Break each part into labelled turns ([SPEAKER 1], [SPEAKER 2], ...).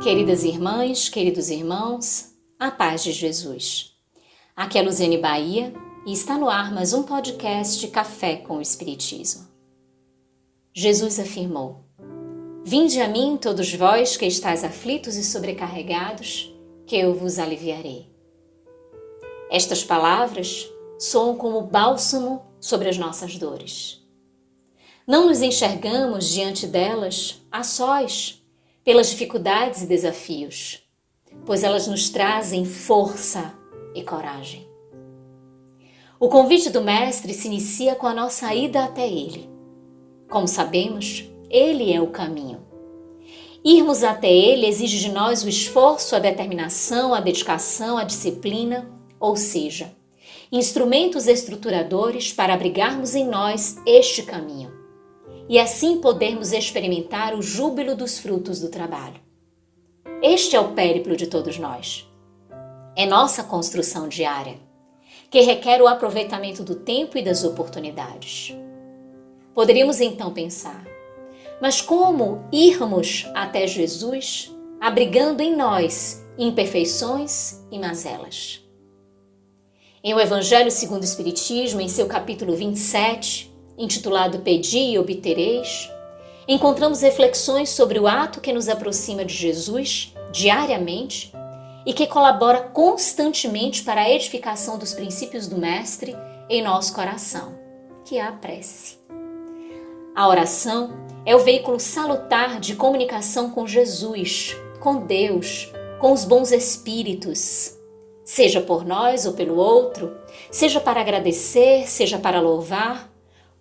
[SPEAKER 1] Queridas irmãs, queridos irmãos, a paz de Jesus. Aqui é Luziane Bahia e está no ar mais um podcast Café com o Espiritismo. Jesus afirmou: Vinde a mim todos vós que estáis aflitos e sobrecarregados, que eu vos aliviarei. Estas palavras soam como bálsamo sobre as nossas dores. Não nos enxergamos diante delas a sós, pelas dificuldades e desafios, pois elas nos trazem força e coragem. O convite do Mestre se inicia com a nossa ida até Ele. Como sabemos, Ele é o caminho. Irmos até Ele exige de nós o esforço, a determinação, a dedicação, a disciplina, ou seja, instrumentos estruturadores para abrigarmos em nós este caminho e assim podermos experimentar o júbilo dos frutos do trabalho. Este é o périplo de todos nós. É nossa construção diária, que requer o aproveitamento do tempo e das oportunidades. Poderíamos então pensar, mas como irmos até Jesus, abrigando em nós imperfeições e mazelas? Em O Evangelho segundo o Espiritismo, em seu capítulo 27, intitulado Pedi e Obtereis, encontramos reflexões sobre o ato que nos aproxima de Jesus diariamente e que colabora constantemente para a edificação dos princípios do Mestre em nosso coração, que é a prece. A oração é o veículo salutar de comunicação com Jesus, com Deus, com os bons espíritos, seja por nós ou pelo outro, seja para agradecer, seja para louvar.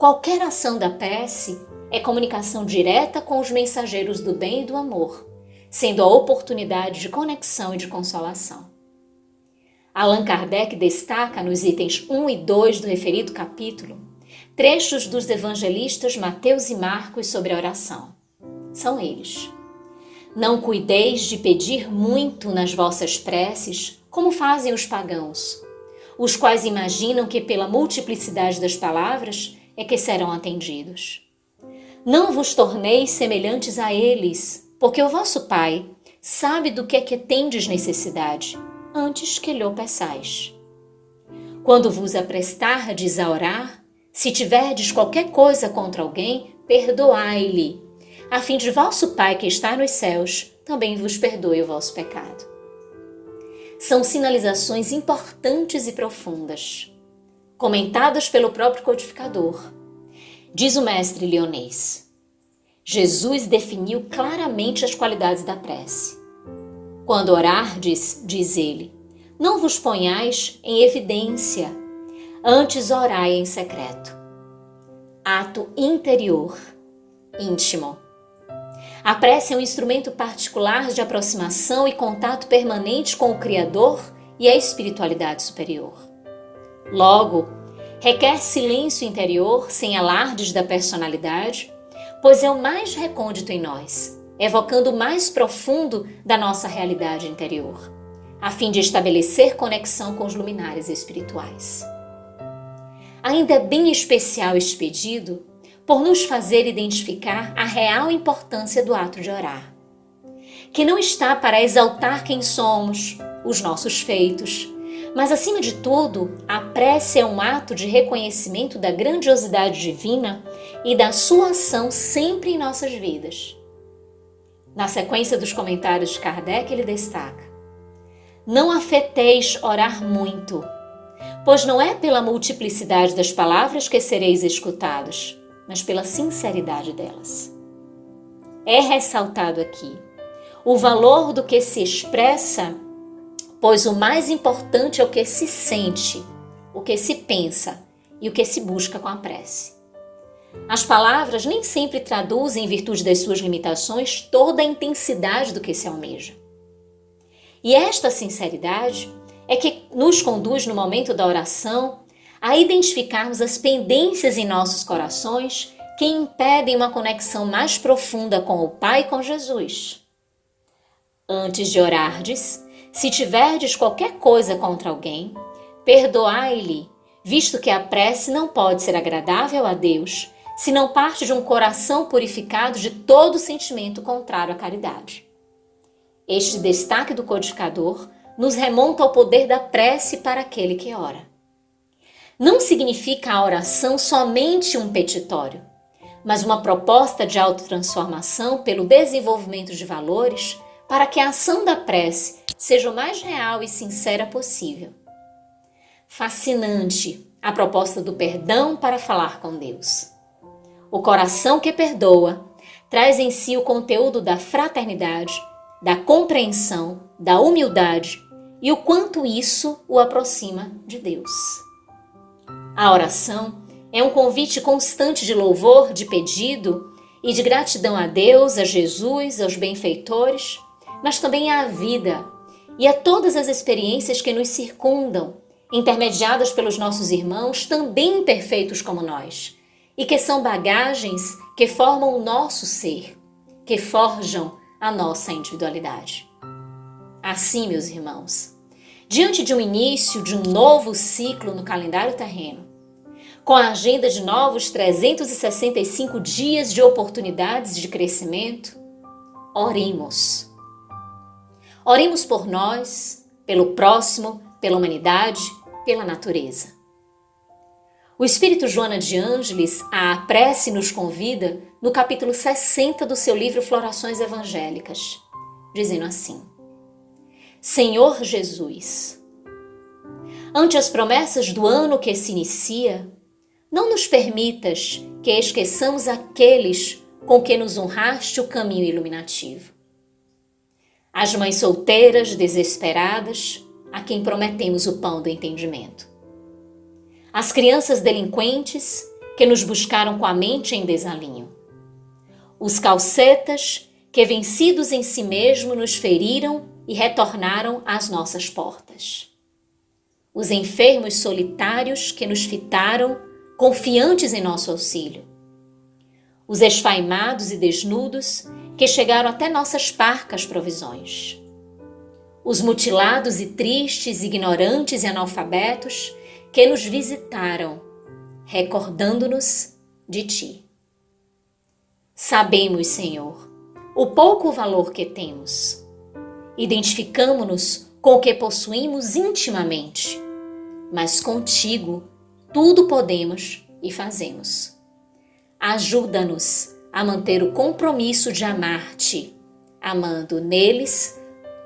[SPEAKER 1] Qualquer ação da prece é comunicação direta com os mensageiros do bem e do amor, sendo a oportunidade de conexão e de consolação. Allan Kardec destaca nos itens 1 e 2 do referido capítulo trechos dos evangelistas Mateus e Marcos sobre a oração. São eles: Não cuideis de pedir muito nas vossas preces, como fazem os pagãos, os quais imaginam que pela multiplicidade das palavras é que serão atendidos. Não vos torneis semelhantes a eles, porque o vosso Pai sabe do que é que tendes necessidade, antes que lhe o peçais. Quando vos aprestardes a orar, se tiverdes qualquer coisa contra alguém, perdoai-lhe, a fim de vosso Pai que está nos céus também vos perdoe o vosso pecado. São sinalizações importantes e profundas, comentadas pelo próprio codificador. Diz o mestre Lyonês: Jesus definiu claramente as qualidades da prece. Quando orardes, diz ele, não vos ponhais em evidência, antes orai em secreto. Ato interior, íntimo. A prece é um instrumento particular de aproximação e contato permanente com o Criador e a espiritualidade superior. Logo, requer silêncio interior sem alardes da personalidade, pois é o mais recôndito em nós, evocando o mais profundo da nossa realidade interior, a fim de estabelecer conexão com os luminares espirituais. Ainda é bem especial este pedido por nos fazer identificar a real importância do ato de orar, que não está para exaltar quem somos, os nossos feitos, mas, acima de tudo, a prece é um ato de reconhecimento da grandiosidade divina e da sua ação sempre em nossas vidas. Na sequência dos comentários de Kardec, ele destaca: Não afeteis orar muito, pois não é pela multiplicidade das palavras que sereis escutados, mas pela sinceridade delas. É ressaltado aqui o valor do que se expressa, pois o mais importante é o que se sente, o que se pensa e o que se busca com a prece. As palavras nem sempre traduzem, em virtude das suas limitações, toda a intensidade do que se almeja. E esta sinceridade é que nos conduz, no momento da oração, a identificarmos as pendências em nossos corações que impedem uma conexão mais profunda com o Pai e com Jesus. Antes de orardes, se tiverdes qualquer coisa contra alguém, perdoai-lhe, visto que a prece não pode ser agradável a Deus se não parte de um coração purificado de todo sentimento contrário à caridade. Este destaque do codificador nos remonta ao poder da prece para aquele que ora. Não significa a oração somente um petitório, mas uma proposta de autotransformação pelo desenvolvimento de valores para que a ação da prece seja o mais real e sincera possível. Fascinante a proposta do perdão para falar com Deus. O coração que perdoa traz em si o conteúdo da fraternidade, da compreensão, da humildade e o quanto isso o aproxima de Deus. A oração é um convite constante de louvor, de pedido e de gratidão a Deus, a Jesus, aos benfeitores, mas também à vida e a todas as experiências que nos circundam, intermediadas pelos nossos irmãos, também imperfeitos como nós, e que são bagagens que formam o nosso ser, que forjam a nossa individualidade. Assim, meus irmãos, diante de um início de um novo ciclo no calendário terreno, com a agenda de novos 365 dias de oportunidades de crescimento, oremos. Oremos por nós, pelo próximo, pela humanidade, pela natureza. O Espírito Joana de Ângeles, a prece, nos convida no capítulo 60 do seu livro Florações Evangélicas, dizendo assim: Senhor Jesus, ante as promessas do ano que se inicia, não nos permitas que esqueçamos aqueles com que nos honraste o caminho iluminativo. As mães solteiras, desesperadas, a quem prometemos o pão do entendimento. As crianças delinquentes que nos buscaram com a mente em desalinho. Os calcetas que, vencidos em si mesmo, nos feriram e retornaram às nossas portas. Os enfermos solitários que nos fitaram, confiantes em nosso auxílio. Os esfaimados e desnudos que chegaram até nossas parcas provisões. Os mutilados e tristes, ignorantes e analfabetos que nos visitaram, recordando-nos de Ti. Sabemos, Senhor, o pouco valor que temos. Identificamo-nos com o que possuímos intimamente, mas contigo tudo podemos e fazemos. Ajuda-nos a manter o compromisso de amar-te, amando neles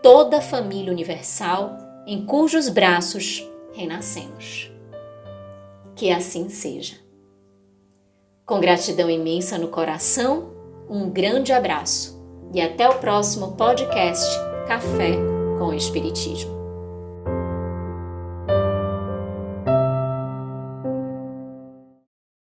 [SPEAKER 1] toda a família universal em cujos braços renascemos. Que assim seja. Com gratidão imensa no coração, um grande abraço e até o próximo podcast Café com o Espiritismo.